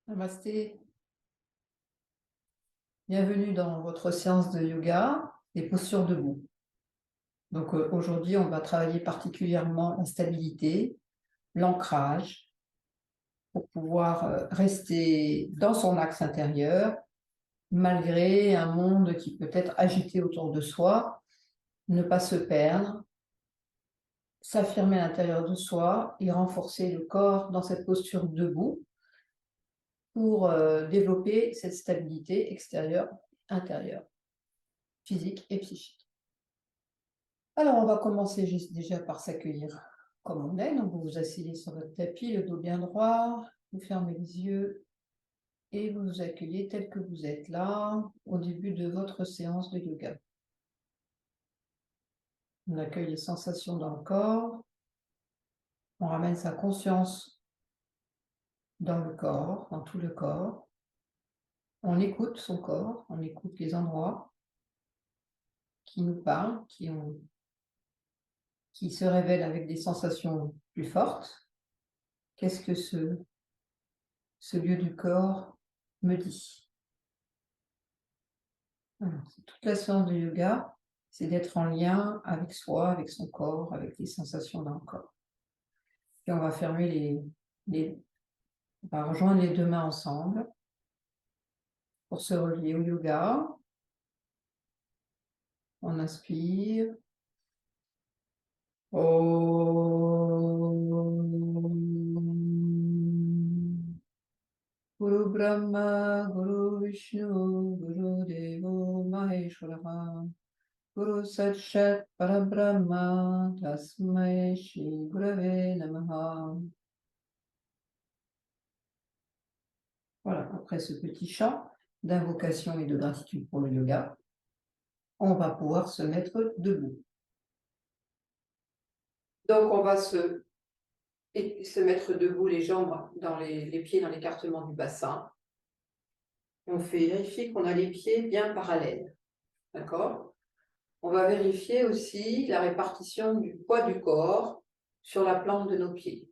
Namasté. Bienvenue dans votre séance de yoga, les postures debout. Donc aujourd'hui, on va travailler particulièrement la stabilité, l'ancrage, pour pouvoir rester dans son axe intérieur, malgré un monde qui peut être agité autour de soi, ne pas se perdre, s'affirmer à l'intérieur de soi et renforcer le corps dans cette posture debout pour développer cette stabilité extérieure, intérieure, physique et psychique. Alors, on va commencer déjà par s'accueillir comme on est. Donc, vous vous asseyez sur votre tapis, le dos bien droit, vous fermez les yeux et vous vous accueillez tel que vous êtes là au début de votre séance de yoga. On accueille les sensations dans le corps, on ramène sa conscience dans le corps, dans tout le corps. On écoute son corps, on écoute les endroits qui nous parlent, qui se révèlent avec des sensations plus fortes. Qu'est-ce que ce lieu du corps me dit? Voilà, toute la séance de yoga, c'est d'être en lien avec soi, avec son corps, avec les sensations dans le corps. Et on va fermer on va rejoindre les deux mains ensemble pour se relier au yoga. On inspire. Om. Guru Brahma, Guru Vishnu, Guru Devo Maheshwara. Guru Sakshat Parabrahma Tasmai Shri Gurave Namaha. Voilà, après ce petit chant d'invocation et de gratitude pour le yoga, on va pouvoir se mettre debout. Donc on va se mettre debout, les jambes dans les pieds dans l'écartement du bassin. On fait vérifier qu'on a les pieds bien parallèles. D'accord ? On va vérifier aussi la répartition du poids du corps sur la plante de nos pieds.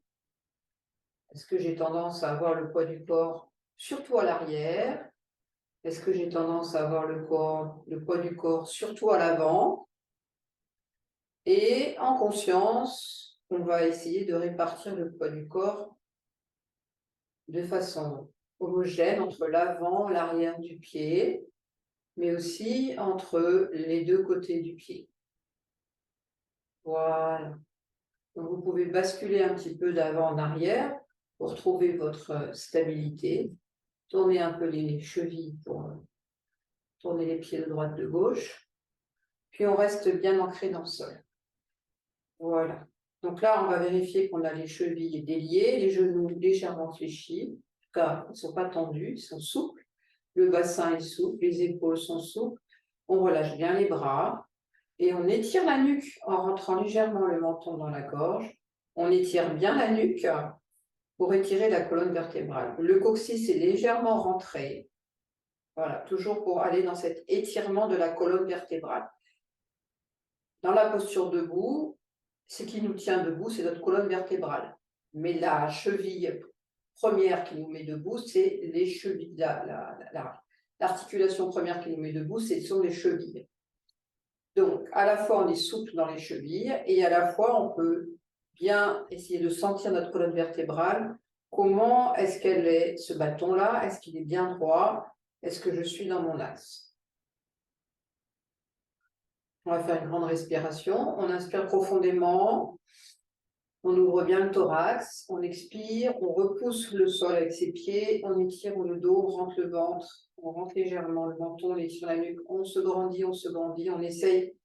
Est-ce que j'ai tendance à avoir le poids du corps surtout à l'arrière? Est-ce que j'ai tendance à avoir le poids du corps surtout à l'avant? Et en conscience, on va essayer de répartir le poids du corps de façon homogène entre l'avant et l'arrière du pied, mais aussi entre les deux côtés du pied. Voilà. Donc vous pouvez basculer un petit peu d'avant en arrière pour trouver votre stabilité. Tournez un peu les chevilles pour tourner les pieds de droite, de gauche. Puis on reste bien ancré dans le sol. Voilà. Donc là, on va vérifier qu'on a les chevilles déliées, les genoux légèrement fléchis. En tout cas, ils ne sont pas tendus, ils sont souples. Le bassin est souple, les épaules sont souples. On relâche bien les bras et on étire la nuque en rentrant légèrement le menton dans la gorge. On étire bien la nuque pour étirer la colonne vertébrale. Le coccyx est légèrement rentré. Voilà, toujours pour aller dans cet étirement de la colonne vertébrale. Dans la posture debout, ce qui nous tient debout, c'est notre colonne vertébrale. Mais la cheville première qui nous met debout, c'est les chevilles. L'articulation première qui nous met debout, ce sont les chevilles. Donc, à la fois, on est souple dans les chevilles et à la fois, on peut bien essayer de sentir notre colonne vertébrale. Comment est-ce qu'elle est, ce bâton-là? Est-ce qu'il est bien droit? Est-ce que je suis dans mon axe? On va faire une grande respiration. On inspire profondément. On ouvre bien le thorax. On expire. On repousse le sol avec ses pieds. On étire le dos. On rentre le ventre. On rentre légèrement le menton. On étire la nuque. On se grandit. On se grandit. On essaye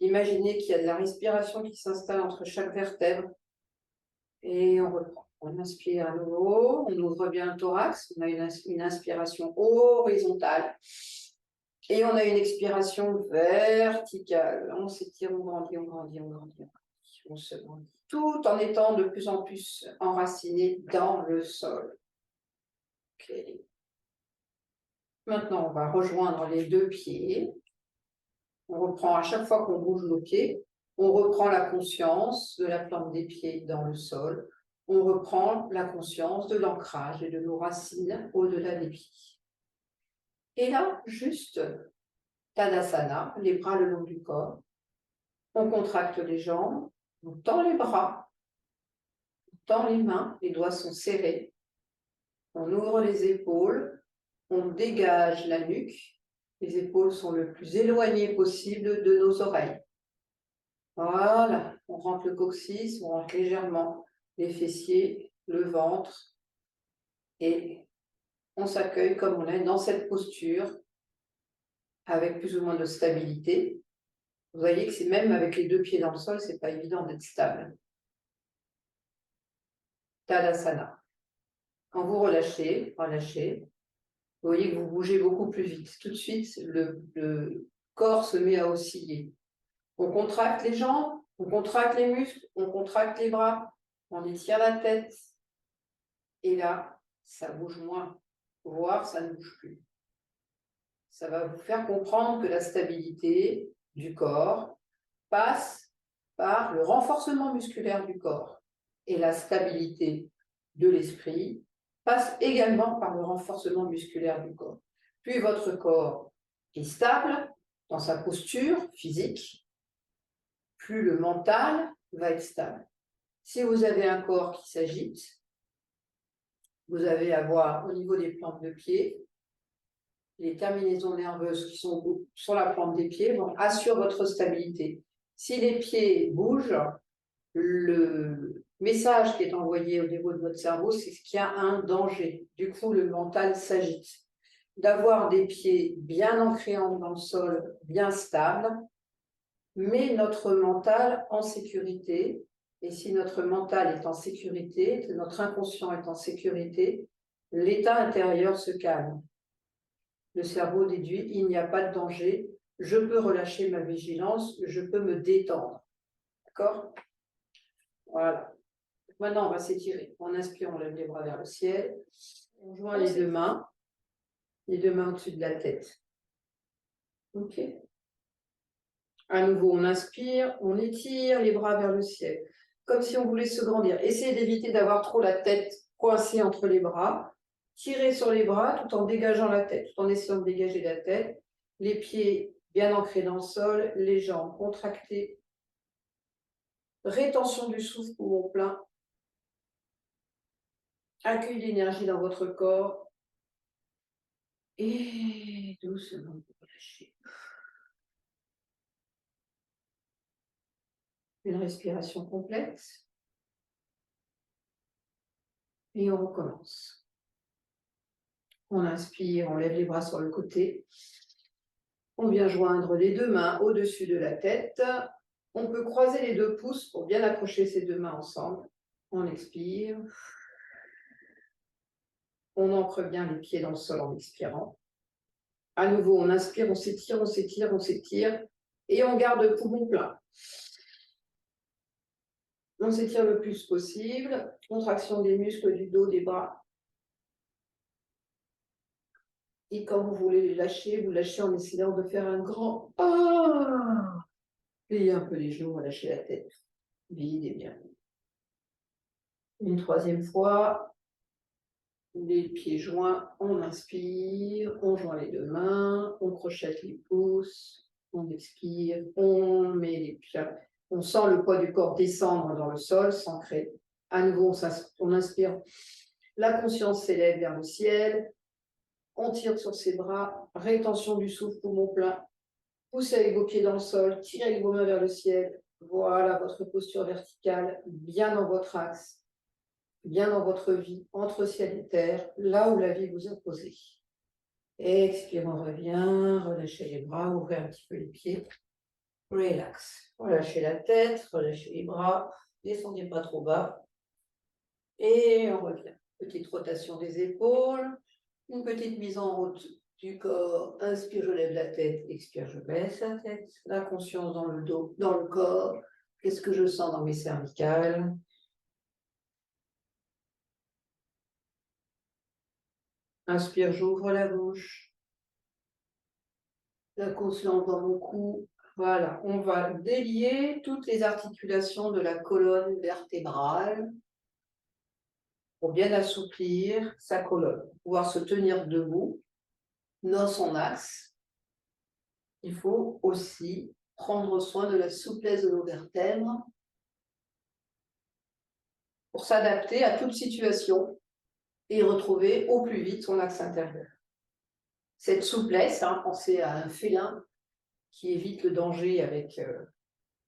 d'imaginer qu'il y a de la respiration qui s'installe entre chaque vertèbre. Et on reprend. On inspire à nouveau. On ouvre bien le thorax. On a une inspiration horizontale. Et on a une expiration verticale. On s'étire, on grandit, on grandit, on grandit, on se grandit. Tout en étant de plus en plus enraciné dans le sol. Okay. Maintenant, on va rejoindre les deux pieds. On reprend à chaque fois qu'on bouge nos pieds, on reprend la conscience de la plante des pieds dans le sol. on reprend la conscience de l'ancrage et de nos racines au-delà des pieds. Et là, juste Tadasana, les bras le long du corps. On contracte les jambes, on tend les bras, on tend les mains, les doigts sont serrés. On ouvre les épaules, on dégage la nuque. Les épaules sont le plus éloignées possible de nos oreilles. Voilà, on rentre le coccyx, on rentre légèrement les fessiers, le ventre. Et on s'accueille comme on est dans cette posture, avec plus ou moins de stabilité. Vous voyez que c'est même avec les deux pieds dans le sol, c'est pas évident d'être stable. Tadasana. Quand vous relâchez, vous voyez que vous bougez beaucoup plus vite. Tout de suite, le corps se met à osciller. On contracte les jambes, on contracte les muscles, on contracte les bras, on étire la tête. Et là, ça bouge moins, voire ça ne bouge plus. Ça va vous faire comprendre que la stabilité du corps passe par le renforcement musculaire du corps. Et la stabilité de l'esprit passe également par le renforcement musculaire du corps. Plus votre corps est stable dans sa posture physique, plus le mental va être stable. Si vous avez un corps qui s'agite, vous allez avoir au niveau des plantes de pied, les terminaisons nerveuses qui sont sur la plante des pieds vont assurer votre stabilité. Si les pieds bougent, le message qui est envoyé au niveau de votre cerveau, c'est qu'il y a un danger. Du coup, le mental s'agite. D'avoir des pieds bien ancrés dans le sol, bien stables, mais notre mental en sécurité. Et si notre mental est en sécurité, que notre inconscient est en sécurité, l'état intérieur se calme. Le cerveau déduit, il n'y a pas de danger, je peux relâcher ma vigilance, je peux me détendre. D'accord ? Voilà. Maintenant, on va s'étirer. On inspire, on lève les bras vers le ciel. On joint les deux mains au-dessus de la tête. OK. À nouveau, on inspire, on étire les bras vers le ciel, comme si on voulait se grandir. Essayez d'éviter d'avoir trop la tête coincée entre les bras. Tirez sur les bras tout en dégageant la tête, tout en essayant de dégager la tête. Les pieds bien ancrés dans le sol, les jambes contractées. Rétention du souffle, poumon plein. Accueil d'énergie dans votre corps. Et doucement, relâchez. Une respiration complète. Et on recommence. On inspire, on lève les bras sur le côté. On vient joindre les deux mains au-dessus de la tête. On peut croiser les deux pouces pour bien accrocher ces deux mains ensemble. On expire. On ancre bien les pieds dans le sol en expirant. À nouveau, on inspire, on s'étire, on s'étire, on s'étire. Et on garde le poumon plein. On s'étire le plus possible. Contraction des muscles du dos, des bras. Et quand vous voulez les lâcher, vous lâchez en essayant de faire un grand « Ah ». Pliez un peu les genoux, relâchez la tête. Vide et bien. Une troisième fois. Les pieds joints, on inspire, on joint les deux mains, on crochette les pouces, on expire, on met les pieds, on sent le poids du corps descendre dans le sol, s'ancrer. À nouveau, on inspire, la conscience s'élève vers le ciel, on tire sur ses bras, rétention du souffle, poumon plein, poussez avec vos pieds dans le sol, tirez avec vos mains vers le ciel. Voilà votre posture verticale, bien dans votre axe. Bien dans votre vie, entre ciel et terre, là où la vie vous a posé. Expire, on revient, relâchez les bras, ouvrez un petit peu les pieds. Relax. Relâchez la tête, relâchez les bras, descendez pas trop bas. Et on revient. Petite rotation des épaules, une petite mise en route du corps. Inspire, je lève la tête, expire, je baisse la tête. La conscience dans le dos, dans le corps. Qu'est-ce que je sens dans mes cervicales ? Inspire, j'ouvre la bouche. La conscience dans mon cou. Voilà, on va délier toutes les articulations de la colonne vertébrale. pour bien assouplir sa colonne, pour pouvoir se tenir debout dans son axe. Il faut aussi prendre soin de la souplesse de nos vertèbres pour s'adapter à toute situation et retrouver au plus vite son axe intérieur. Cette souplesse, pensez à un félin qui évite le danger avec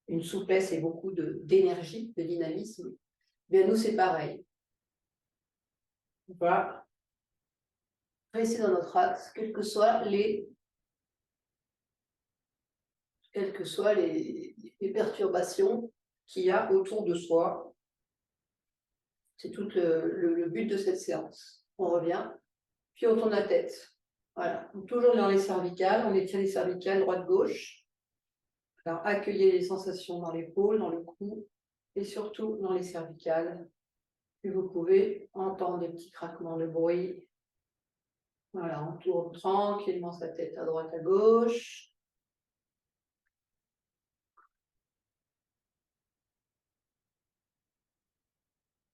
une souplesse et beaucoup d'énergie, de dynamisme. Bien, nous, c'est pareil. On va rester dans notre axe, quelles que soient les perturbations qu'il y a autour de soi. C'est tout le but de cette séance. On revient, puis on tourne la tête. Voilà, donc, toujours dans les cervicales, on étire les cervicales droite-gauche. Alors, accueillez les sensations dans l'épaule, dans le cou, et surtout dans les cervicales. Puis vous pouvez entendre des petits craquements de bruit. Voilà, on tourne tranquillement sa tête à droite, à gauche.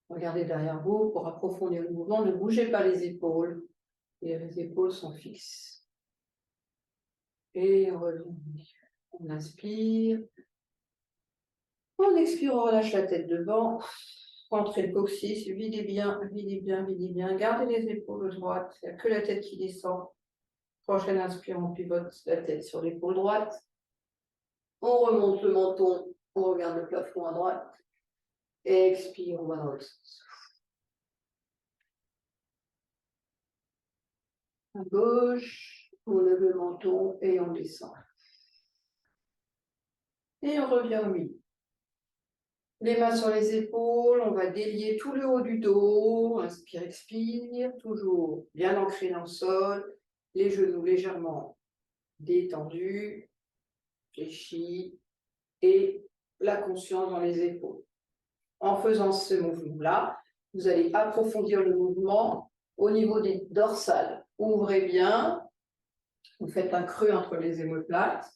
Regardez derrière vous pour approfondir le mouvement. Ne bougez pas les épaules. Et les épaules sont fixes. Et on revient. On inspire. On expire, on relâche la tête devant. Rentrez le coccyx, videz bien, videz bien, videz bien. Gardez les épaules droites. Il n'y a que la tête qui descend. Prochaine inspire, on pivote la tête sur l'épaule droite. On remonte le menton. On regarde le plafond à droite. Expire, on va dans l'autre sens. À gauche, on lève le menton et on descend. Et on revient au milieu. Les mains sur les épaules, on va délier tout le haut du dos. Inspire, expire, toujours bien ancré dans le sol. Les genoux légèrement détendus, fléchis, et la conscience dans les épaules. En faisant ce mouvement-là, vous allez approfondir le mouvement au niveau des dorsales. Ouvrez bien, vous faites un creux entre les omoplates,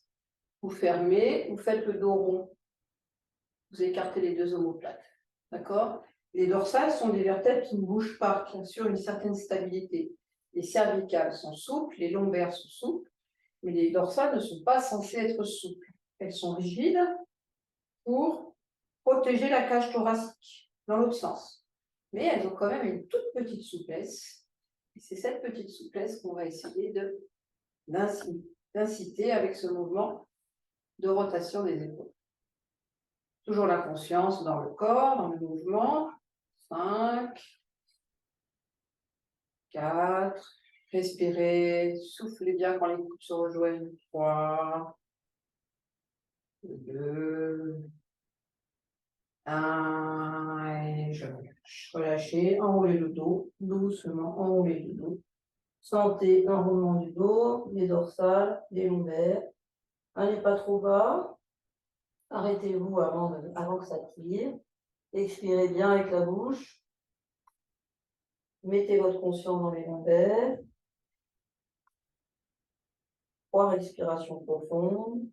vous fermez, vous faites le dos rond. Vous écartez les deux omoplates. D'accord? Les dorsales sont des vertèbres qui ne bougent pas, qui assurent une certaine stabilité. Les cervicales sont souples, les lombaires sont souples, mais les dorsales ne sont pas censées être souples. Elles sont rigides pour protéger la cage thoracique, dans l'autre sens. Mais elles ont quand même une toute petite souplesse. Et c'est cette petite souplesse qu'on va essayer d'inciter avec ce mouvement de rotation des épaules. Toujours la conscience dans le corps, dans le mouvement. 5, 4, respirez, soufflez bien quand les coudes se rejoignent. 3, 2, 1, et je relâche. Relâchez, enroulez le dos, doucement, enroulez le dos. Sentez un roulement du dos, des dorsales, des lombaires. Allez pas trop bas. Arrêtez-vous avant que ça tire. Expirez bien avec la bouche. Mettez votre conscience dans les lombaires. 3 respirations profondes.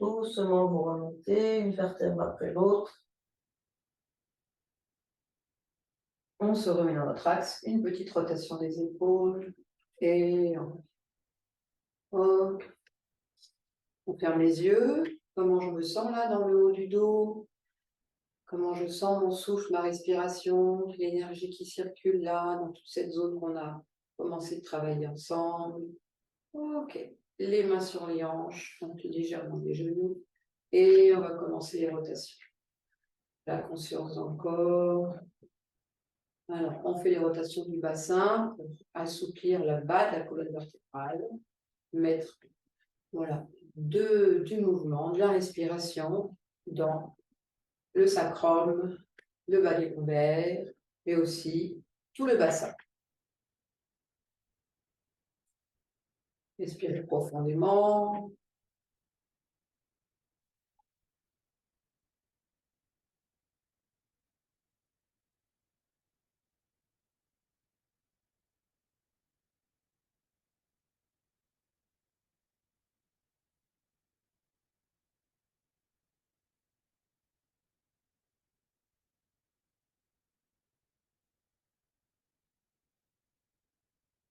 Doucement, vous remontez une vertèbre après l'autre. On se remet dans notre axe. Une petite rotation des épaules. Et on ferme les yeux. Comment je me sens là dans le haut du dos? Comment je sens mon souffle, ma respiration, l'énergie qui circule là, dans toute cette zone qu'on a commencé de travailler ensemble. Ok. Les mains sur les hanches, un peu légèrement les genoux. Et on va commencer les rotations. La conscience dans le corps. Alors, on fait les rotations du bassin pour assouplir le bas de la colonne vertébrale. Mettre, voilà, du mouvement, de la respiration dans le sacrum, le bas des lombaires, mais aussi tout le bassin. Respirez profondément.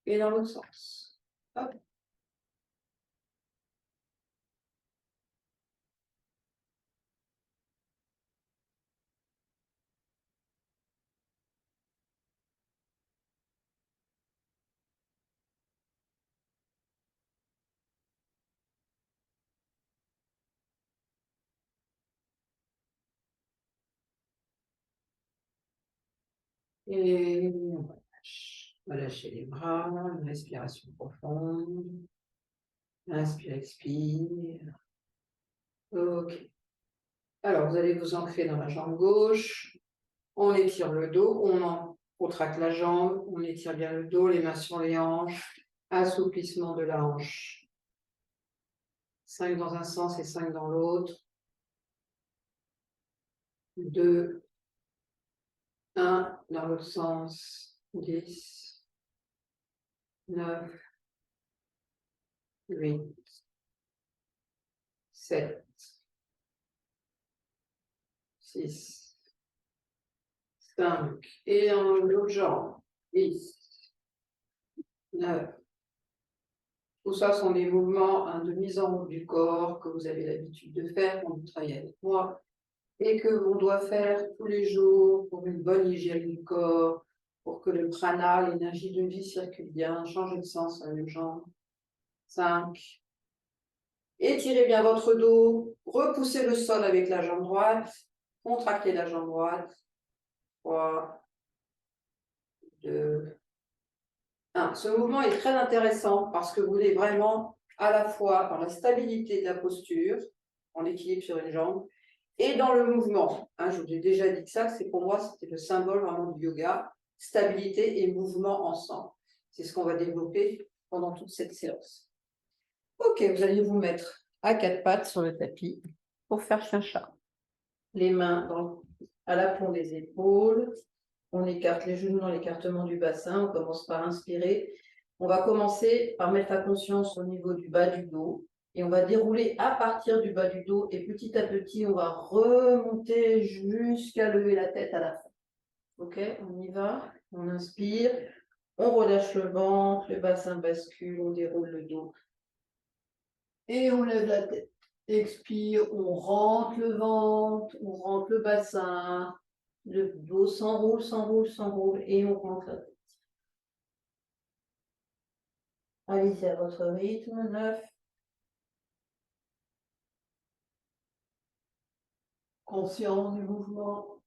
Et dans l'autre sens. Hop. Et on va lâcher les bras, une respiration profonde. Inspire, expire. Ok. Alors, vous allez vous ancrer dans la jambe gauche. On étire le dos, on contracte la jambe, on étire bien le dos, les mains sur les hanches. Assouplissement de la hanche. 5 dans un sens et 5 dans l'autre. 2, 1 dans l'autre sens. 10, 9, 8, 7, 6, 5. Et dans l'autre jambe. 10, 9. Tout ça sont des mouvements de mise en route du corps que vous avez l'habitude de faire quand vous travaillez avec moi et que l'on doit faire tous les jours pour une bonne hygiène du corps, pour que le prana, l'énergie de vie circule bien. Changez de sens à une jambe. 5. Étirez bien votre dos. Repoussez le sol avec la jambe droite. Contractez la jambe droite. 3, 2, 1. Ce mouvement est très intéressant parce que vous voulez vraiment à la fois par la stabilité de la posture, en équilibre sur une jambe, et dans le mouvement. Je vous ai déjà dit que ça, c'est pour moi, c'était le symbole vraiment du yoga, stabilité et mouvement ensemble. C'est ce qu'on va développer pendant toute cette séance. Ok, vous allez vous mettre à quatre pattes sur le tapis pour faire chien-chat. Les mains à l'aplomb des épaules. On écarte les genoux dans l'écartement du bassin. On commence par inspirer. On va commencer par mettre la conscience au niveau du bas du dos. Et on va dérouler à partir du bas du dos. Et petit à petit, on va remonter jusqu'à lever la tête à la fin. Ok, on y va. On inspire. On relâche le ventre. Le bassin bascule. On déroule le dos. Et on lève la tête. Expire. On rentre le ventre. On rentre le bassin. Le dos s'enroule, s'enroule, s'enroule. Et on rentre la tête. Allez-y à votre rythme. 9. Conscient du mouvement.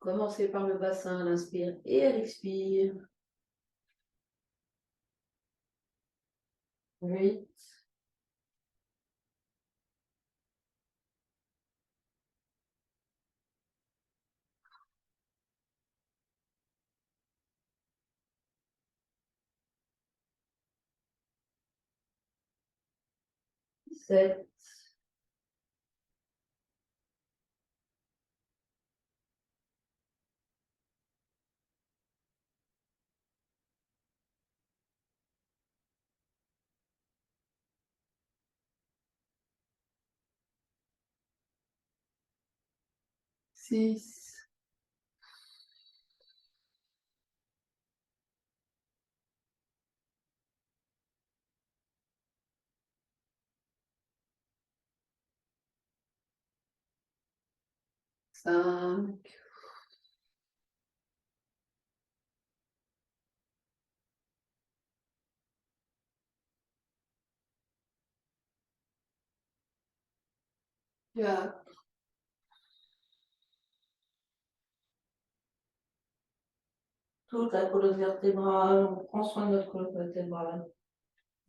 Commencez par le bassin à l'inspire et à l'expire. 8. 7. 6. 5. 4. Toute la colonne vertébrale. On prend soin de notre colonne vertébrale.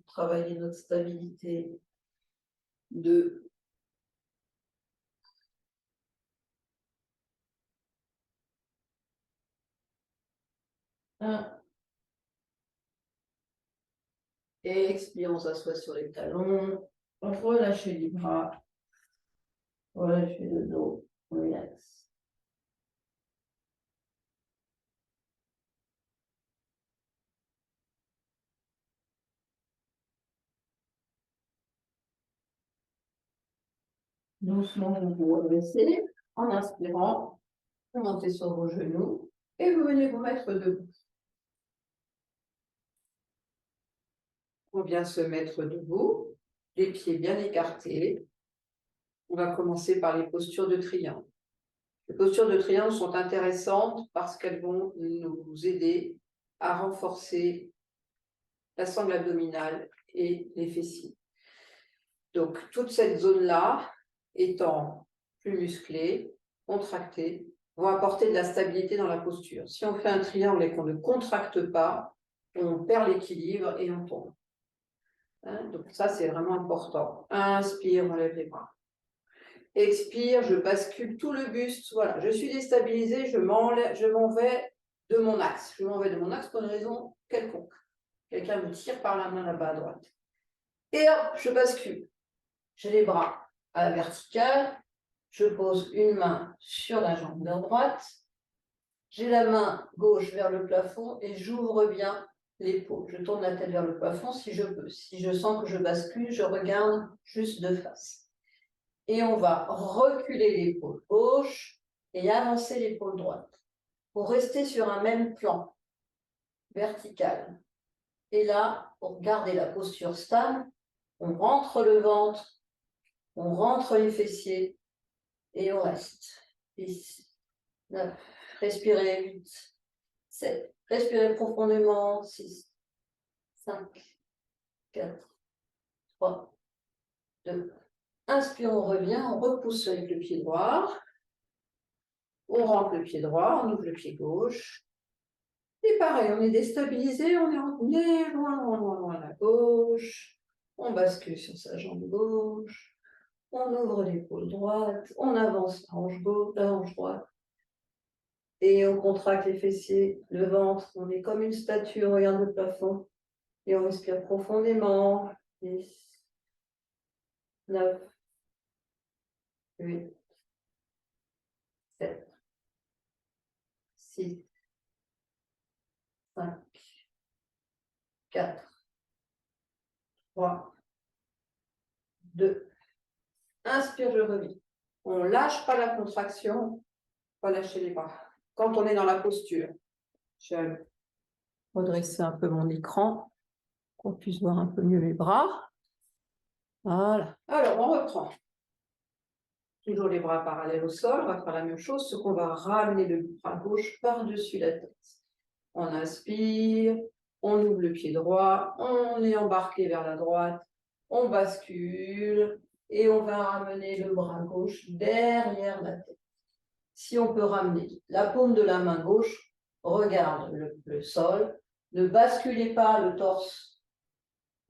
Travailler notre stabilité. 2. 1. Et expire, on s'assoit sur les talons. On relâche les bras. Relâche le dos. Relax. Doucement, vous vous redressez en inspirant. Vous montez sur vos genoux et vous venez vous mettre debout. On vient se mettre debout, les pieds bien écartés. On va commencer par les postures de triangle. Les postures de triangle sont intéressantes parce qu'elles vont nous aider à renforcer la sangle abdominale et les fessiers. Donc, toute cette zone-là, étant plus musclée, contractée, vont apporter de la stabilité dans la posture. Si on fait un triangle et qu'on ne contracte pas, on perd l'équilibre et on tombe. Donc ça, c'est vraiment important. Inspire, on lève les bras. Expire, je bascule tout le buste. Voilà, je suis déstabilisée, je m'en vais de mon axe. Je m'en vais de mon axe pour une raison quelconque. Quelqu'un me tire par la main là-bas à droite. Et hop, je bascule. J'ai les bras à la verticale. Je pose une main sur la jambe de droite. J'ai la main gauche vers le plafond et j'ouvre bien l'épaule. Je tourne la tête vers le plafond si je peux. Si je sens que je bascule, je regarde juste de face. Et on va reculer l'épaule gauche et avancer l'épaule droite pour rester sur un même plan vertical. Et là, pour garder la posture stable, on rentre le ventre, on rentre les fessiers et on reste. 10, 9, respirez, 8, 7, respirez profondément, 6, 5, 4, 3, 2. Inspire, on revient, on repousse avec le pied droit. On rentre le pied droit, on ouvre le pied gauche. Et pareil, on est déstabilisé, on est loin à la gauche. On bascule sur sa jambe gauche. On ouvre l'épaule droite. On avance la hanche gauche, la hanche droite. Et on contracte les fessiers, le ventre. On est comme une statue, on regarde le plafond. Et on respire profondément. 10, 9, 8, 7, 6, 5, 4, 3, 2. Inspire, je reviens. On ne lâche pas la contraction, pas lâcher les bras. Quand on est dans la posture, je vais redresser un peu mon écran, qu'on puisse voir un peu mieux les bras. Voilà. Alors, on reprend. Toujours les bras parallèles au sol. On va faire la même chose, ce qu'on va ramener le bras gauche par-dessus la tête. On inspire, on ouvre le pied droit, on est embarqué vers la droite, on bascule et on va ramener le bras gauche derrière la tête. Si on peut ramener la paume de la main gauche, regarde le sol, ne basculez pas le torse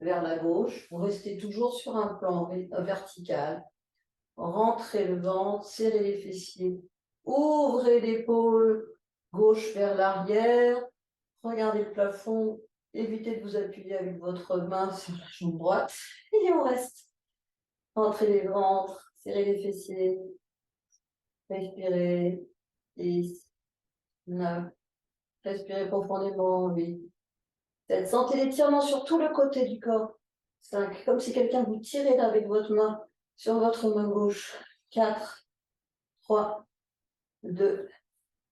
vers la gauche, vous restez toujours sur un plan vertical. Rentrez le ventre, serrez les fessiers, ouvrez l'épaule gauche vers l'arrière, regardez le plafond, évitez de vous appuyer avec votre main sur la jambe droite et on reste. Rentrez les ventres, serrez les fessiers, respirez, 10, 9, respirez profondément, 8, 7, sentez l'étirement sur tout le côté du corps, 5, comme si quelqu'un vous tirait là avec votre main sur votre main gauche, 4, 3, 2,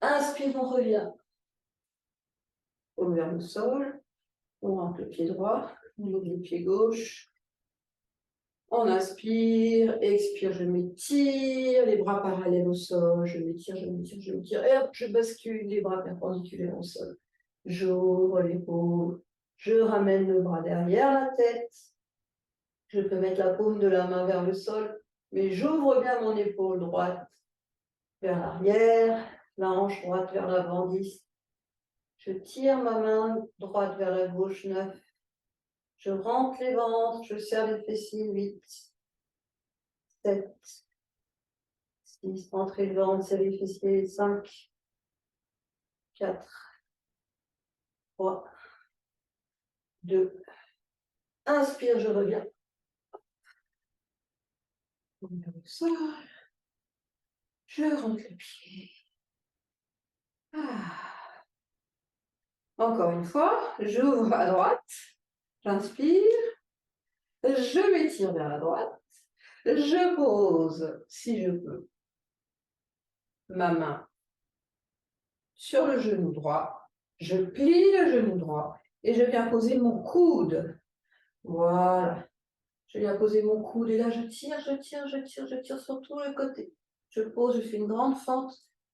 inspire, on revient. On ouvre le sol, on rentre le pied droit, on ouvre le pied gauche, on inspire, expire, je m'étire, les bras parallèles au sol, je m'étire, et hop, je bascule, les bras perpendiculaires au sol. J'ouvre l'épaule, je ramène le bras derrière la tête, je peux mettre la paume de la main vers le sol, mais j'ouvre bien mon épaule droite vers l'arrière, la hanche droite vers l'avant, 10. Je tire ma main droite vers la gauche, 9. Je rentre les ventres, je serre les fessiers, 8, 7, 6, rentrez le ventre, serrez les fessiers, 5, 4, 3, 2, inspire, je reviens. On met le sol, je rentre les pieds. Encore une fois, j'ouvre à droite, j'inspire, je m'étire vers la droite, je pose, si je peux, ma main sur le genou droit, je plie le genou droit et je viens poser mon coude Voilà. Je viens poser mon coude et là, je tire sur tout le côté. Je pose, je fais une grande fente.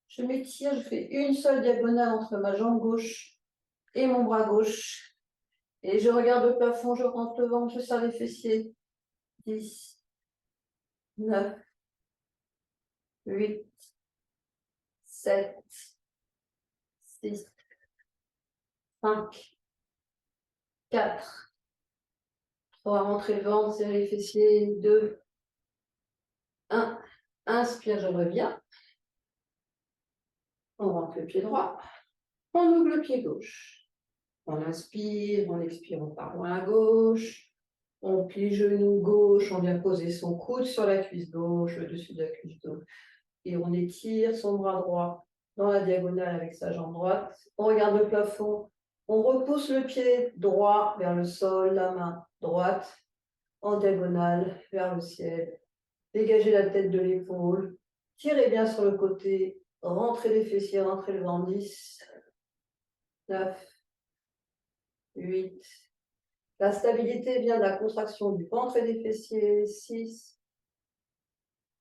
Je m'étire, je fais une seule diagonale entre ma jambe gauche et mon bras gauche. Et je regarde le plafond, je rentre le ventre, je serre les fessiers. 10, 9, 8, 7, 6, 5, 4, 3, rentrer le ventre, serrer les fessiers, 2, 1. Inspire, je reviens. On rentre le pied droit. On ouvre le pied gauche. On inspire, on expire, on part loin à gauche. On plie le genou gauche, on vient poser son coude sur la cuisse gauche, le dessus de la cuisse gauche. Et on étire son bras droit dans la diagonale avec sa jambe droite. On regarde le plafond. On repousse le pied droit vers le sol, la main droite en diagonale vers le ciel. Dégagez la tête de l'épaule. Tirez bien sur le côté. Rentrez les fessiers, rentrez le ventre. 10, 9, 8. La stabilité vient de la contraction du ventre et des fessiers. 6,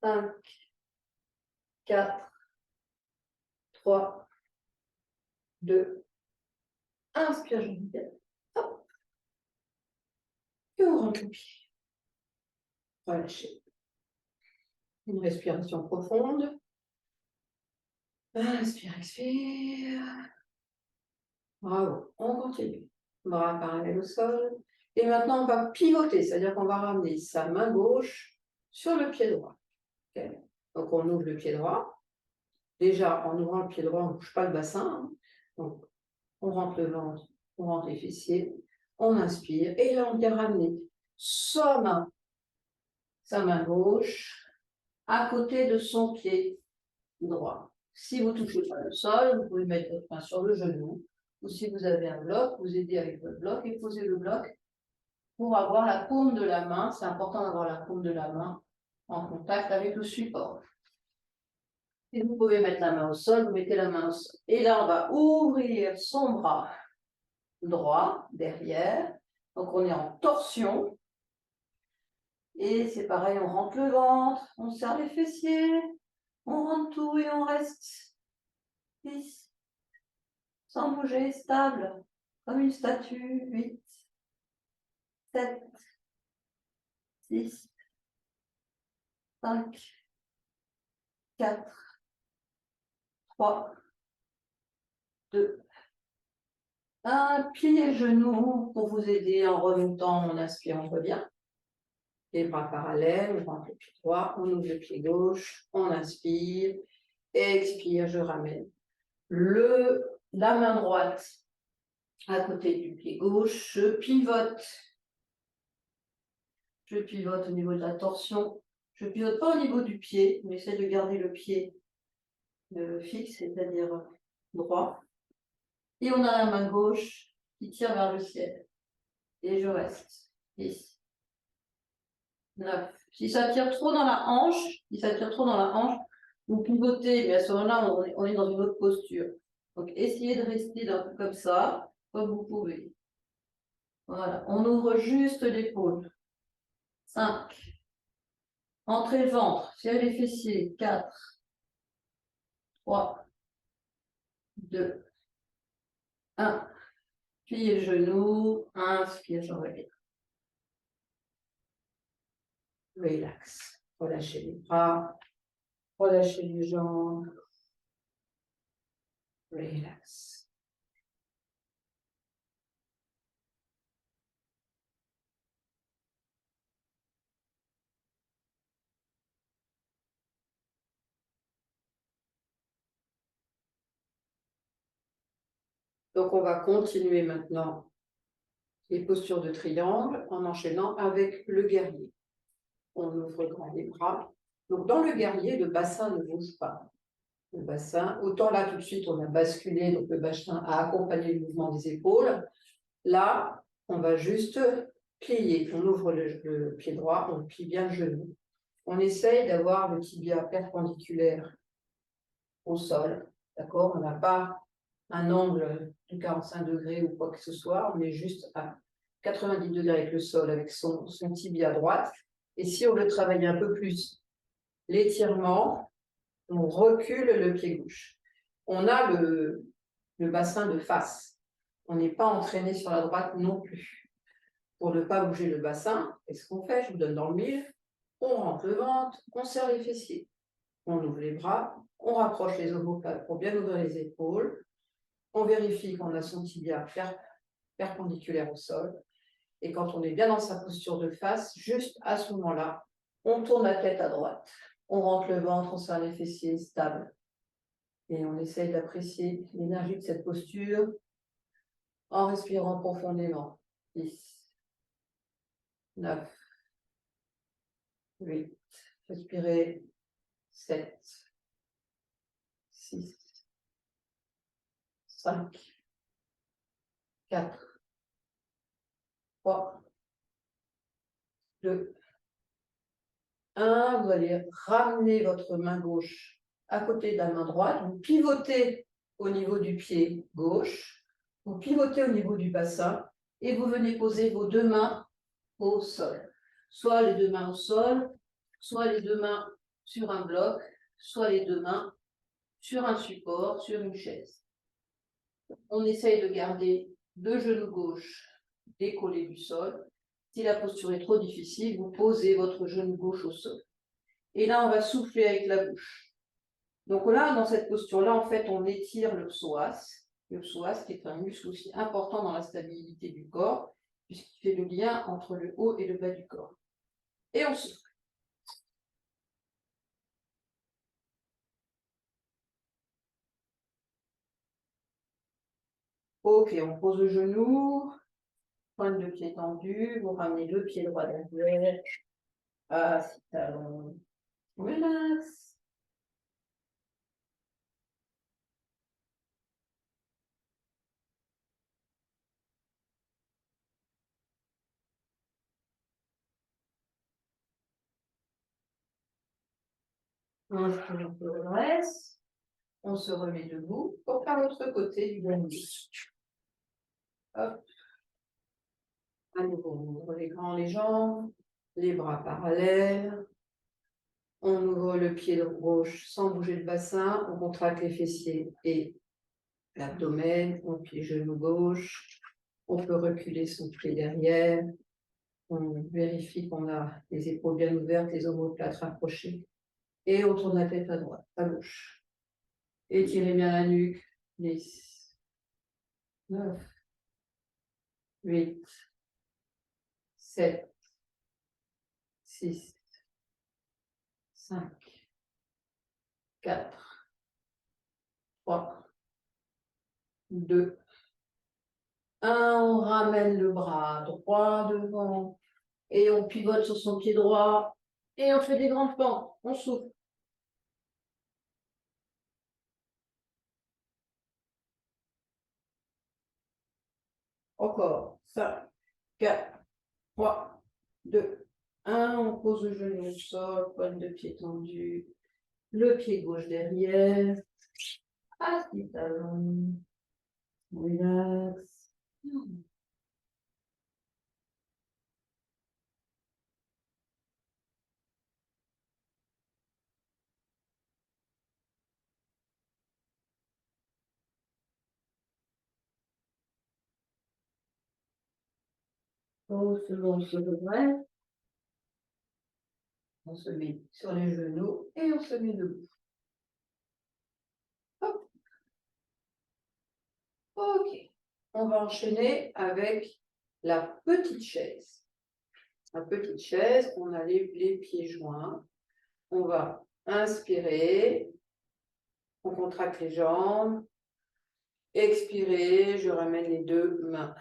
5, 4, 3, 2, inspire, je reviens. Hop. Et on rentre le pied. Relâchez. Une respiration profonde. Inspire, expire. Bravo. On continue. Bras parallèles au sol. Et maintenant, on va pivoter, c'est-à-dire qu'on va ramener sa main gauche sur le pied droit. Okay. Donc, on ouvre le pied droit. Déjà, en ouvrant le pied droit, on ne bouge pas le bassin. Donc, on rentre le ventre, on rentre les fessiers, on inspire. Et là, on vient ramener sa main gauche, à côté de son pied droit. Si vous ne touchez pas le sol, vous pouvez mettre votre main sur le genou. Ou si vous avez un bloc, vous aidez avec votre bloc et posez le bloc pour avoir la paume de la main. C'est important d'avoir la paume de la main en contact avec le support. Et vous pouvez mettre la main au sol, vous mettez la main au sol. Et là, on va ouvrir son bras droit derrière. Donc, on est en torsion. Et c'est pareil, on rentre le ventre, on serre les fessiers, on rentre tout et on reste 10, sans bouger, stable, comme une statue. 8, 7, 6, 5, 4, 3, 2, 1. Pliez le genou pour vous aider en remontant, on inspire, on revient. Les bras parallèles, on rentre le pied droit, on ouvre le pied gauche, on inspire, expire, je ramène la main droite à côté du pied gauche, je pivote au niveau de la torsion, je ne pivote pas au niveau du pied, mais j'essaie de garder le pied fixe, c'est-à-dire droit, et on a la main gauche qui tire vers le ciel, et je reste. 10, 9. Si ça tire trop dans la hanche, vous pivotez, mais à ce moment-là, on est dans une autre posture. Donc, essayez de rester un peu comme ça, comme vous pouvez. Voilà, on ouvre juste l'épaule. 5. Entrez le ventre, serrez les fessiers. 4, 3, 2, 1. Pliez le genou, inspire, je reviens. Relax. Relâchez les bras, relâchez les jambes. Relax. Donc, on va continuer maintenant les postures de triangle en enchaînant avec le guerrier. On ouvre grand les bras. Donc, dans le guerrier, le bassin ne bouge pas. Le bassin, autant là, tout de suite, on a basculé, donc le bassin a accompagné le mouvement des épaules. Là, on va juste plier. On ouvre le pied droit, on plie bien le genou. On essaye d'avoir le tibia perpendiculaire au sol. D'accord? On n'a pas un angle de 45 degrés ou quoi que ce soit. On est juste à 90 degrés avec le sol, avec son tibia à droite. Et si on veut travailler un peu plus l'étirement, on recule le pied gauche. On a le bassin de face. On n'est pas entraîné sur la droite non plus. Pour ne pas bouger le bassin, qu'est-ce qu'on fait? Je vous donne dans le mille. On rentre le ventre, on serre les fessiers. On ouvre les bras, on rapproche les omoplates pour bien ouvrir les épaules. On vérifie qu'on a son tibia perpendiculaire au sol. Et quand on est bien dans sa posture de face, juste à ce moment-là, on tourne la tête à droite. On rentre le ventre, on serre les fessiers, stable. Et on essaye d'apprécier l'énergie de cette posture en respirant profondément. 10, 9, 8, respirez. 7, 6, 5, 4, 3, 2, 1. Vous allez ramener votre main gauche à côté de la main droite. Vous pivotez au niveau du pied gauche. Vous pivotez au niveau du bassin et vous venez poser vos deux mains au sol. Soit les deux mains au sol, soit les deux mains sur un bloc, soit les deux mains sur un support, sur une chaise. On essaye de garder le genou gauche décollé du sol. Si la posture est trop difficile, vous posez votre genou gauche au sol. Et là, on va souffler avec la bouche. Donc là, dans cette posture-là, en fait, on étire le psoas. Le psoas qui est un muscle aussi important dans la stabilité du corps, puisqu'il fait le lien entre le haut et le bas du corps. Et on souffle. Ok, on pose le genou, pointe de pied tendu, vous ramenez le pied droit derrière, assis talon, relax. Inspire un peu, on reste. On se remet debout pour faire l'autre côté du grenouille. Hop. À nouveau, on ouvre les grands, les jambes, les bras parallèles. On ouvre le pied gauche sans bouger le bassin. On contracte les fessiers et l'abdomen. On plie le genou gauche. On peut reculer son pied derrière. On vérifie qu'on a les épaules bien ouvertes, les omoplates rapprochées. Et on tourne la tête à droite, à gauche. Étirez bien la nuque. 10, 9, 8, 7, 6, 5, 4, 3, 2, 1. On ramène le bras droit devant et on pivote sur son pied droit et on fait des grandes pentes. On souffle. Encore. 5, 4, 3, 2, 1. On pose le genou au sol, pointe de pied tendue, le pied gauche derrière. Assis talon. Relax. On se redresse. On se met sur les genoux et on se met debout. Hop. Ok. On va enchaîner avec la petite chaise. La petite chaise, on a les pieds joints. On va inspirer. On contracte les jambes. Expirer, je ramène les deux mains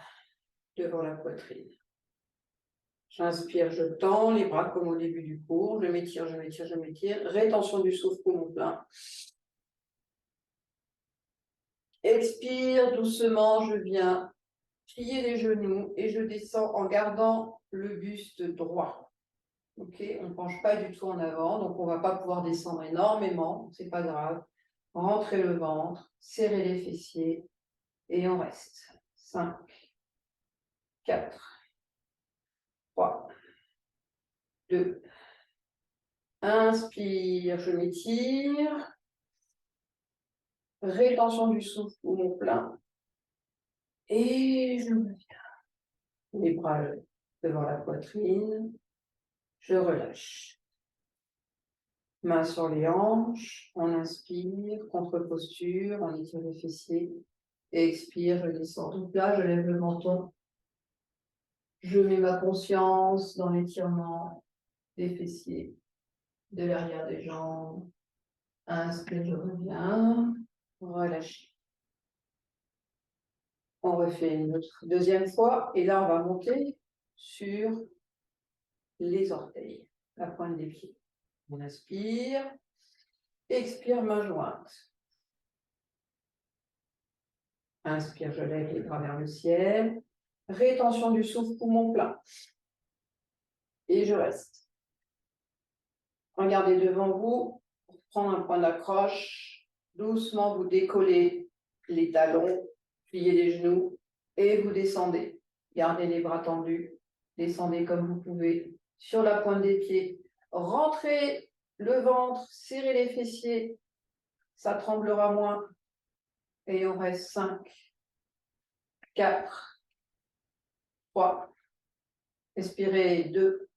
devant la poitrine. J'inspire, je tends les bras comme au début du cours. Je m'étire, je m'étire, je m'étire. Rétention du souffle, poumon plein. Expire doucement, je viens plier les genoux et je descends en gardant le buste droit. Ok, on ne penche pas du tout en avant, donc on ne va pas pouvoir descendre énormément, c'est pas grave. Rentrez le ventre, serrez les fessiers et on reste. 5, 4, 2. Inspire, je m'étire. Rétention du souffle, poumon plein. Et je reviens. Les bras devant la poitrine. Je relâche. Main sur les hanches. On inspire, contre-posture, on étire les fessiers. Expire, je descends tout plat, je lève le menton. Je mets ma conscience dans l'étirement des fessiers, de l'arrière des jambes. Inspire, je reviens. Relâche. On refait une autre deuxième fois. Et là, on va monter sur les orteils, la pointe des pieds. On inspire. Expire, main jointe. Inspire, je lève les bras vers le ciel. Rétention du souffle, poumon plein. Et je reste. Regardez devant vous. Pour prendre un point d'accroche. Doucement, vous décollez les talons, pliez les genoux et vous descendez. Gardez les bras tendus. Descendez comme vous pouvez sur la pointe des pieds. Rentrez le ventre, serrez les fessiers. Ça tremblera moins. Et on reste 5, 4, 3. Expirez, 2.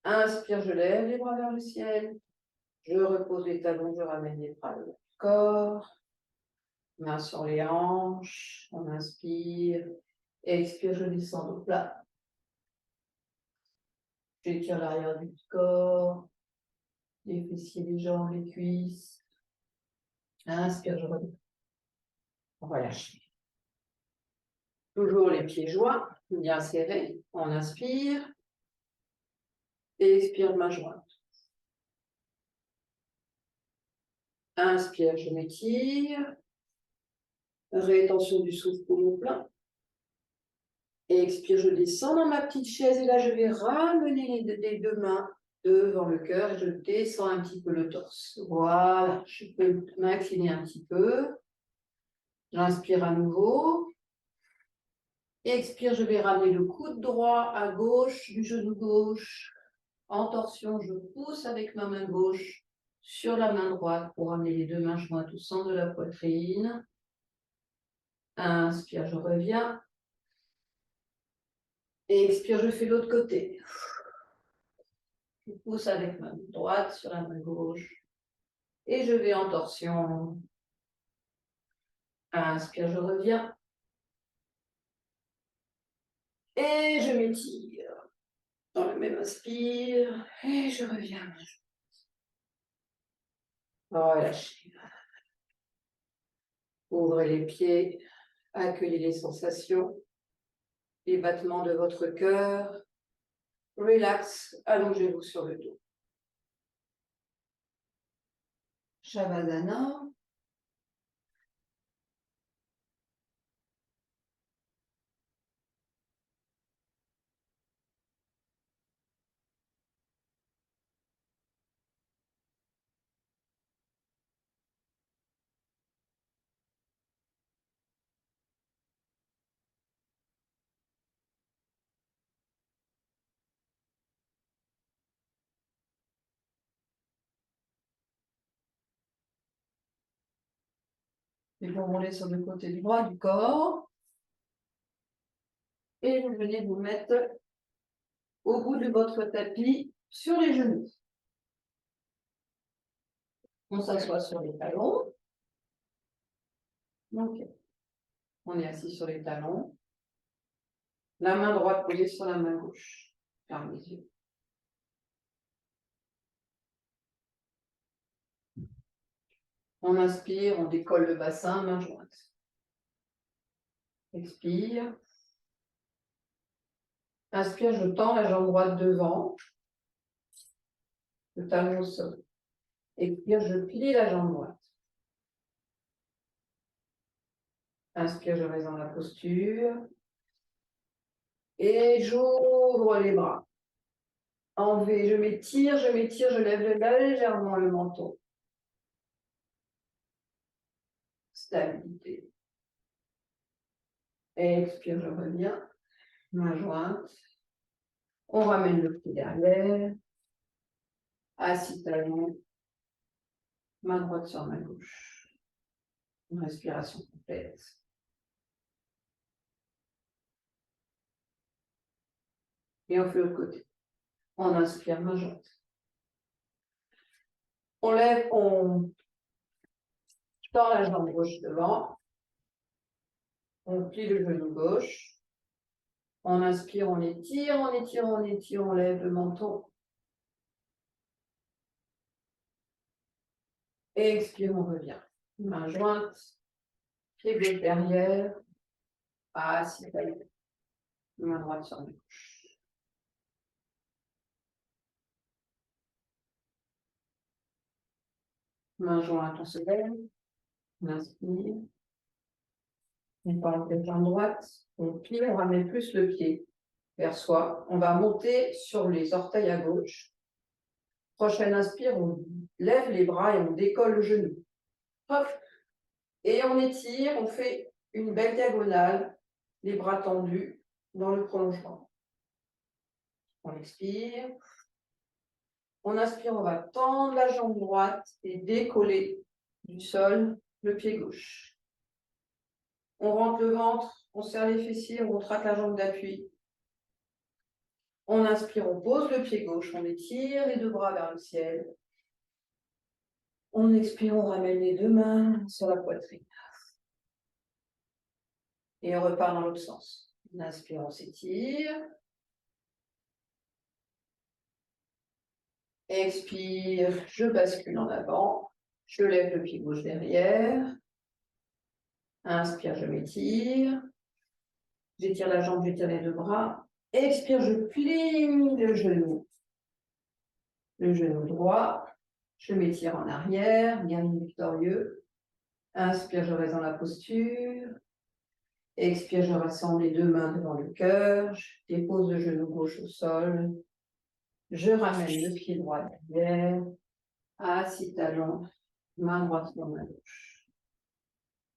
Inspire, je lève les bras vers le ciel. Je repose les talons, je ramène les bras vers le corps. Main sur les hanches. On inspire. Expire, je descends au plat. J'étire l'arrière du corps. Les fessiers, les jambes, les cuisses. Inspire, je reviens. On relâche. Toujours les pieds joints, bien serrés. On inspire. Et expire, main jointe. Inspire, je m'étire. Rétention du souffle, poumon plein. Et expire, je descends dans ma petite chaise. Et là, je vais ramener les deux mains devant le cœur. Et je descends un petit peu le torse. Voilà, je peux m'incliner un petit peu. J'inspire à nouveau. Expire, je vais ramener le coude droit à gauche du genou gauche. En torsion, je pousse avec ma main gauche sur la main droite pour ramener les deux mains jointes au centre de la poitrine. Inspire, je reviens. Et expire, je fais l'autre côté. Je pousse avec ma main droite sur la main gauche. Et je vais en torsion. Inspire, je reviens. Et je m'étire. Dans le même inspire. Et je reviens. Relâchez. Ouvrez les pieds. Accueillez les sensations. Les battements de votre cœur. Relax. Allongez-vous sur le dos. Shavasana. Et vous roulez sur le côté droit du corps. Et vous venez vous mettre au bout de votre tapis sur les genoux. On s'assoit sur les talons. Ok. On est assis sur les talons. La main droite posée sur la main gauche. Ferme les yeux. On inspire, on décolle le bassin, main jointe. Expire. Inspire, je tends la jambe droite devant. Le talon au sol. Expire, je plie la jambe droite. Inspire, je reste dans la posture. Et j'ouvre les bras. Enlevez, je m'étire, je lève légèrement le menton. Stabilité. Expire, je reviens. Main jointe. On ramène le pied derrière. Assis talon. Main droite sur main gauche. Une respiration complète. Et on fait l'autre côté. On inspire, main jointe. On lève, on tord la jambe gauche devant. On plie le genou gauche. On inspire, on étire, on étire, on étire, on lève le menton. Et expire, on revient. Main jointe, pied gauche derrière. Assis, main droite sur main gauche. Main jointe, on se lève. On inspire. On part la jambe droite. On plie, on ramène plus le pied vers soi. On va monter sur les orteils à gauche. Prochaine inspire, on lève les bras et on décolle le genou. Hop. Et on étire, on fait une belle diagonale, les bras tendus dans le prolongement. On expire. On inspire, on va tendre la jambe droite et décoller du sol le pied gauche. On rentre le ventre, on serre les fessiers, on retraque la jambe d'appui. On inspire, on pose le pied gauche, on étire les deux bras vers le ciel. On expire, on ramène les deux mains sur la poitrine. Et on repart dans l'autre sens. On inspire, on s'étire. Expire, je bascule en avant. Je lève le pied gauche derrière. Inspire, je m'étire. J'étire la jambe, j'étire les deux bras. Expire, je plie le genou. Le genou droit. Je m'étire en arrière, guerrier victorieux. Inspire, je reste dans la posture. Expire, je rassemble les deux mains devant le cœur. Je dépose le genou gauche au sol. Je ramène le pied droit derrière. Assis talon, main droite sur main gauche.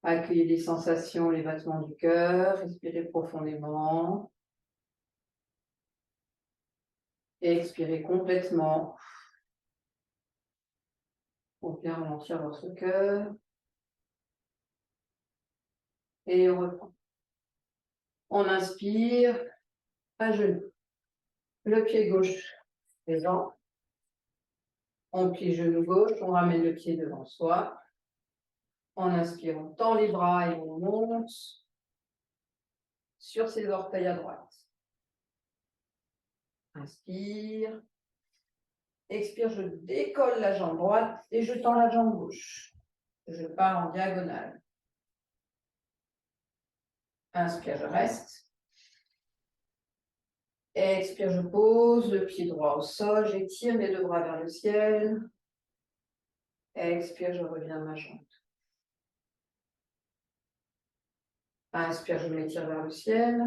Accueillez les sensations, les battements du cœur. Respirez profondément. Et expirez complètement. Pour bien ralentir votre cœur. Et on reprend. On inspire, à genoux. Le pied gauche présent. On plie genou gauche, on ramène le pied devant soi. On inspire, on tend les bras et on monte sur ses orteils à droite. Inspire. Expire, je décolle la jambe droite et je tends la jambe gauche. Je pars en diagonale. Inspire, je reste. Expire, je pose le pied droit au sol. J'étire mes deux bras vers le ciel. Expire, je reviens à ma jambe. Inspire, je m'étire vers le ciel.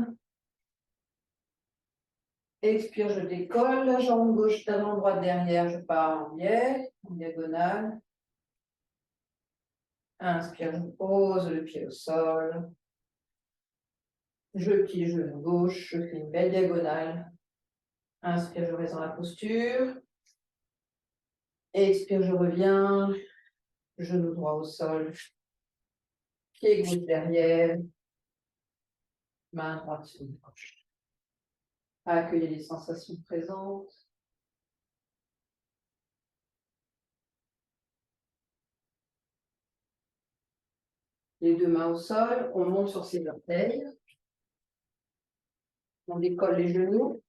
Expire, je décolle la jambe gauche, talon droite derrière, je pars en biais, en diagonale. Inspire, je pose le pied au sol. Je plie le genou gauche, je fais une belle diagonale. Inspire, je reste dans la posture. Expire, je reviens. Genou droit au sol. Pied gauche derrière. Main droite sur la gauche. Accueillez les sensations présentes. Les deux mains au sol, on monte sur ses orteils. On décolle les genoux.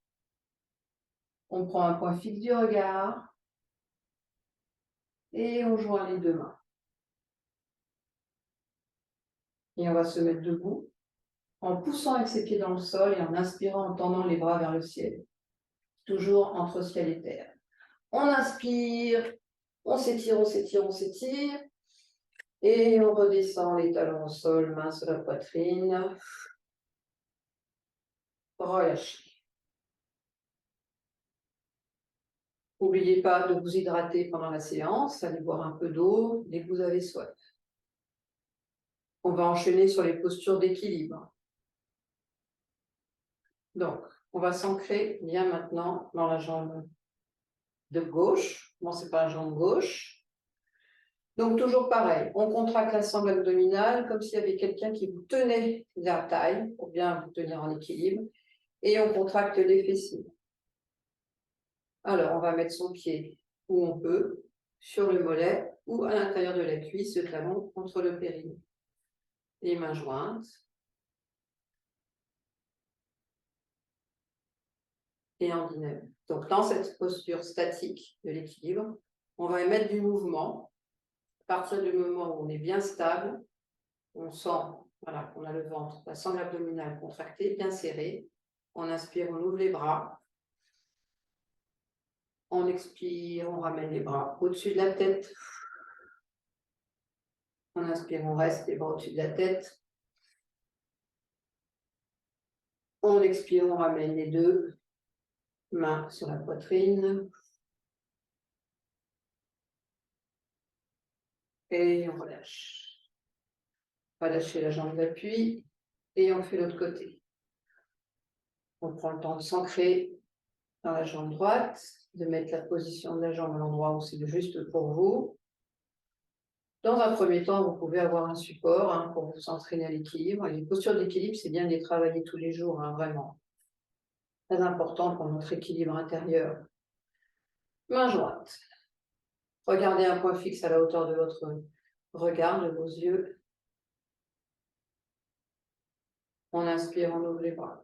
On prend un point fixe du regard. Et on joint les deux mains. Et on va se mettre debout en poussant avec ses pieds dans le sol et en inspirant, en tendant les bras vers le ciel. Toujours entre ciel et terre. On inspire, on s'étire, on s'étire, on s'étire. Et on redescend les talons au sol, main sur la poitrine. Relâchez. N'oubliez pas de vous hydrater pendant la séance, allez boire un peu d'eau dès que vous avez soif. On va enchaîner sur les postures d'équilibre. Donc, On va s'ancrer bien maintenant dans la jambe de gauche. Commencez par la jambe gauche. Donc, toujours pareil, on contracte la sangle abdominale comme s'il y avait quelqu'un qui vous tenait la taille pour bien vous tenir en équilibre. Et on contracte les fessiers. Alors, on va mettre son pied où on peut, sur le mollet ou à l'intérieur de la cuisse, le talon contre le périnée. Les mains jointes. Et en dynamique. Donc, dans cette posture statique de l'équilibre, on va émettre du mouvement. À partir du moment où on est bien stable, on sent, voilà, qu'on a le ventre, la sangle abdominale contractée, bien serrée. On inspire, on ouvre les bras. On expire, on ramène les bras au-dessus de la tête. On inspire, on reste les bras au-dessus de la tête. On expire, on ramène les deux mains sur la poitrine. Et on relâche. On va lâcher la jambe d'appui et on fait l'autre côté. On prend le temps de s'ancrer dans la jambe droite, de mettre la position de la jambe à l'endroit où c'est juste pour vous. Dans un premier temps, vous pouvez avoir un support pour vous entraîner à l'équilibre. Les postures d'équilibre, c'est bien de les travailler tous les jours, vraiment. Très important pour notre équilibre intérieur. Main jointe. Regardez un point fixe à la hauteur de votre regard, de vos yeux. On inspire, on ouvre les bras.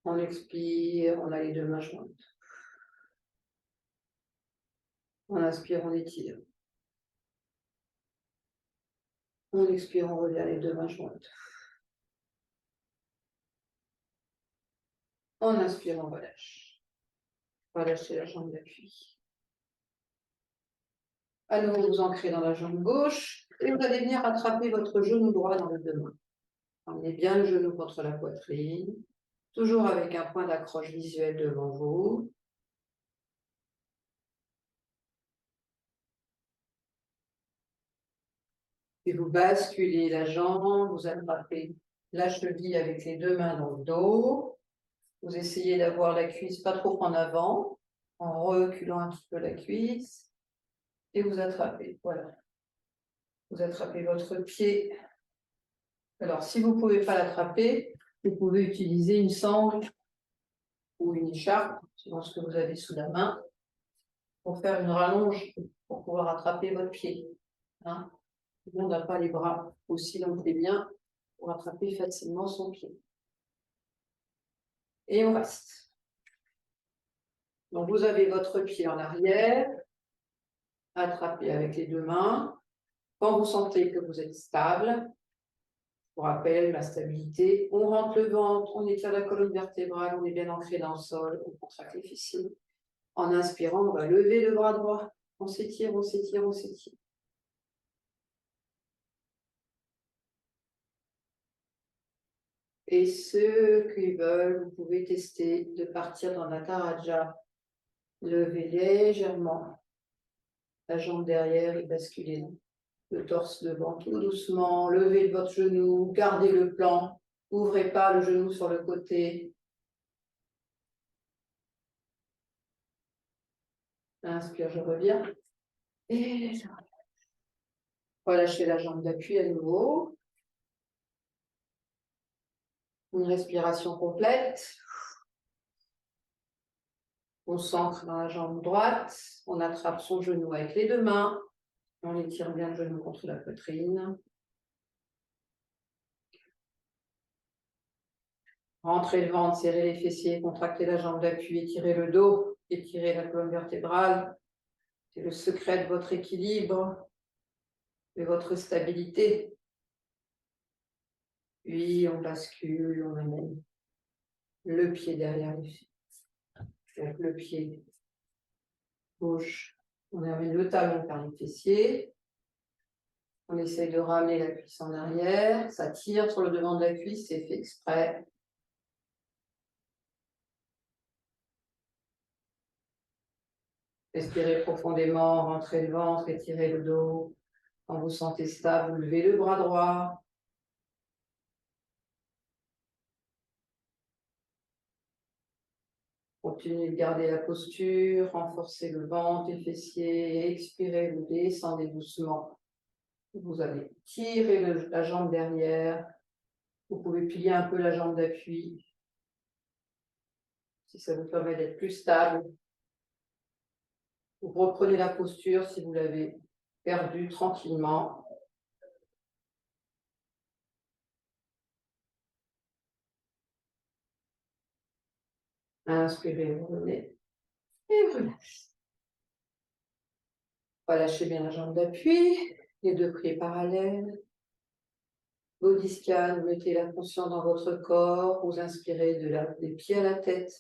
On expire, on a les deux mains jointes. On inspire, on étire. On expire, on revient les deux mains jointes. On inspire, on relâche. Relâchez la jambe d'appui. À nouveau, vous ancrez dans la jambe gauche et vous allez venir attraper votre genou droit dans les deux mains. Emmenez bien le genou contre la poitrine, toujours avec un point d'accroche visuel devant vous. Et vous basculez la jambe, vous attrapez la cheville avec les deux mains dans le dos. Vous essayez d'avoir la cuisse pas trop en avant, en reculant un petit peu la cuisse. Et vous attrapez, voilà. Vous attrapez votre pied. Alors, si vous ne pouvez pas l'attraper, vous pouvez utiliser une sangle ou une écharpe, selon ce que vous avez sous la main, pour faire une rallonge, pour pouvoir attraper votre pied. Hein. Tout le monde n'a pas les bras aussi longs et bien pour attraper facilement son pied. Et on reste. Donc, vous avez votre pied en arrière, attrapé avec les deux mains. Quand vous sentez que vous êtes stable, je vous rappelle la stabilité, on rentre le ventre, on étire la colonne vertébrale, on est bien ancré dans le sol, on contracte les fessiers. En inspirant, on va lever le bras droit. On s'étire, on s'étire, on s'étire. Et ceux qui veulent, vous pouvez tester de partir dans la Nataraja. Levez légèrement la jambe derrière et basculez le torse devant tout doucement. Levez votre genou, gardez le plan. Ouvrez pas le genou sur le côté. Inspire, je reviens. Et je relâche. Relâchez la jambe d'appui à nouveau. Une respiration complète. On s'ancre dans la jambe droite. On attrape son genou avec les deux mains. On étire bien le genou contre la poitrine. Rentrez le ventre, serrez les fessiers, contractez la jambe d'appui, étirez le dos, étirez la colonne vertébrale. C'est le secret de votre équilibre, de votre stabilité. Puis on bascule, on amène le pied derrière les fesses. Avec le pied gauche, on amène le talon vers les fessiers. On essaye de ramener la cuisse en arrière. Ça tire sur le devant de la cuisse, c'est fait exprès. Respirez profondément, rentrez le ventre, étirez le dos. Quand vous sentez stable, vous levez le bras droit. Continuez de garder la posture, renforcez le ventre, les fessiers, expirez, vous descendez doucement. Vous allez tirer la jambe derrière. Vous pouvez plier un peu la jambe d'appui si ça vous permet d'être plus stable. Vous reprenez la posture si vous l'avez perdue tranquillement. Inspirez, revenez et relâchez. Relâchez bien la jambe d'appui, les deux pieds parallèles. Body scan, vous mettez la conscience dans votre corps, vous inspirez des pieds à la tête.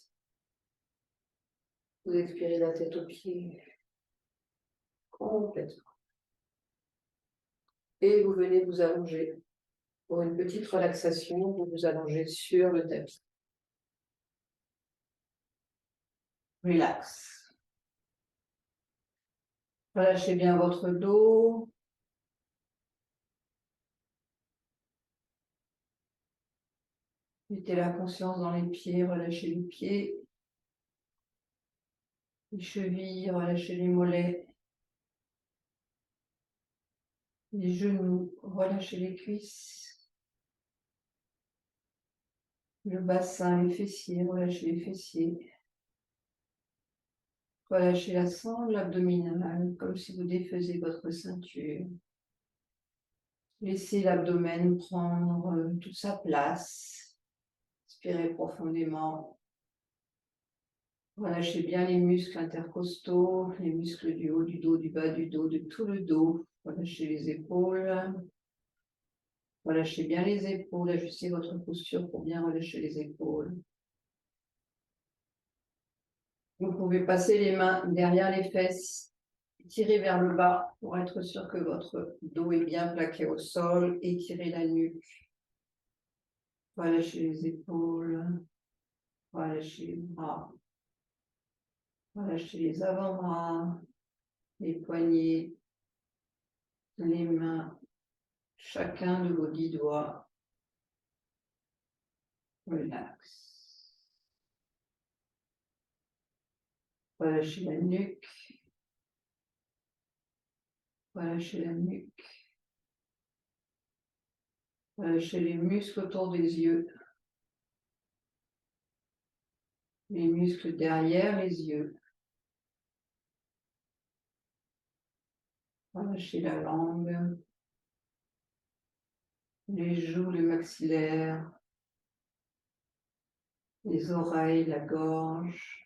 Vous expirez la tête aux pieds. Complètement. Et vous venez vous allonger. Pour une petite relaxation, vous vous allongez sur le tapis. Relax. Relâchez bien votre dos. Mettez la conscience dans les pieds, relâchez les pieds. Les chevilles, relâchez les mollets. Les genoux, relâchez les cuisses. Le bassin, les fessiers, relâchez les fessiers. Relâchez la sangle abdominale, comme si vous défaisiez votre ceinture. Laissez l'abdomen prendre toute sa place. Inspirez profondément. Relâchez bien les muscles intercostaux, les muscles du haut, du dos, du bas du dos, de tout le dos. Relâchez les épaules. Relâchez bien les épaules. Ajustez votre posture pour bien relâcher les épaules. Vous pouvez passer les mains derrière les fesses, tirer vers le bas pour être sûr que votre dos est bien plaqué au sol. Étirez la nuque. Relâchez les épaules. Relâchez les bras. Relâchez les avant-bras, les poignets, les mains, chacun de vos 10 doigts. Relax. Relâchez la nuque. Relâchez la nuque. Relâchez les muscles autour des yeux. Les muscles derrière les yeux. Relâchez la langue. Les joues, le maxillaire. Les oreilles, la gorge.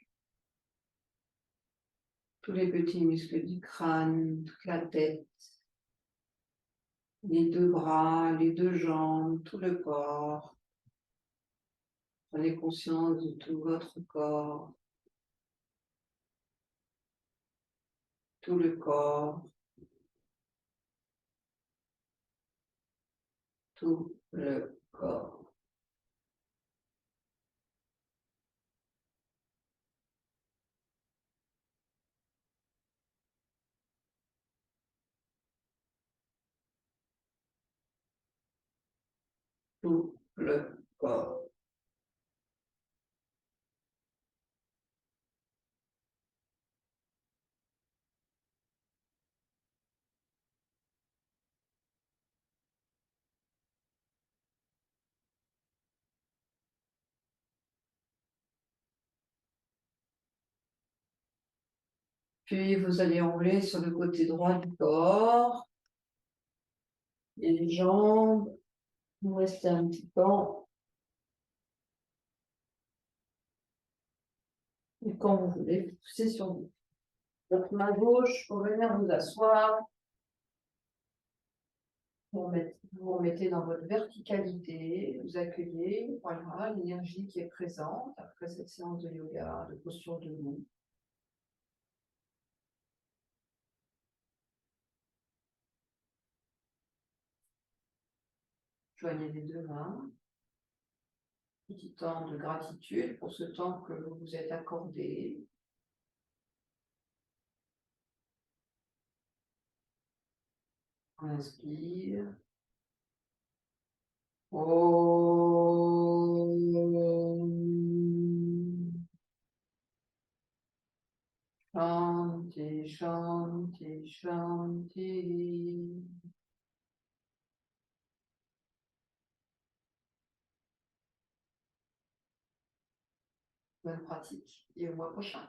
Tous les petits muscles du crâne, toute la tête. Les deux bras, les deux jambes, tout le corps. Prenez conscience de tout votre corps, tout le corps, tout le corps. Tout le corps. Puis vous allez rouler sur le côté droit du corps et les jambes. Vous restez un petit temps. Et quand vous voulez, vous poussez sur vous. Votre main gauche pour venir vous asseoir. Vous remettez dans votre verticalité, vous accueillez, voilà, l'énergie qui est présente après cette séance de yoga, de posture debout. Joignez les deux mains. Petit temps de gratitude pour ce temps que vous vous êtes accordé. On inspire. Om. Shanti, Shanti. Bonne pratique et au mois prochain.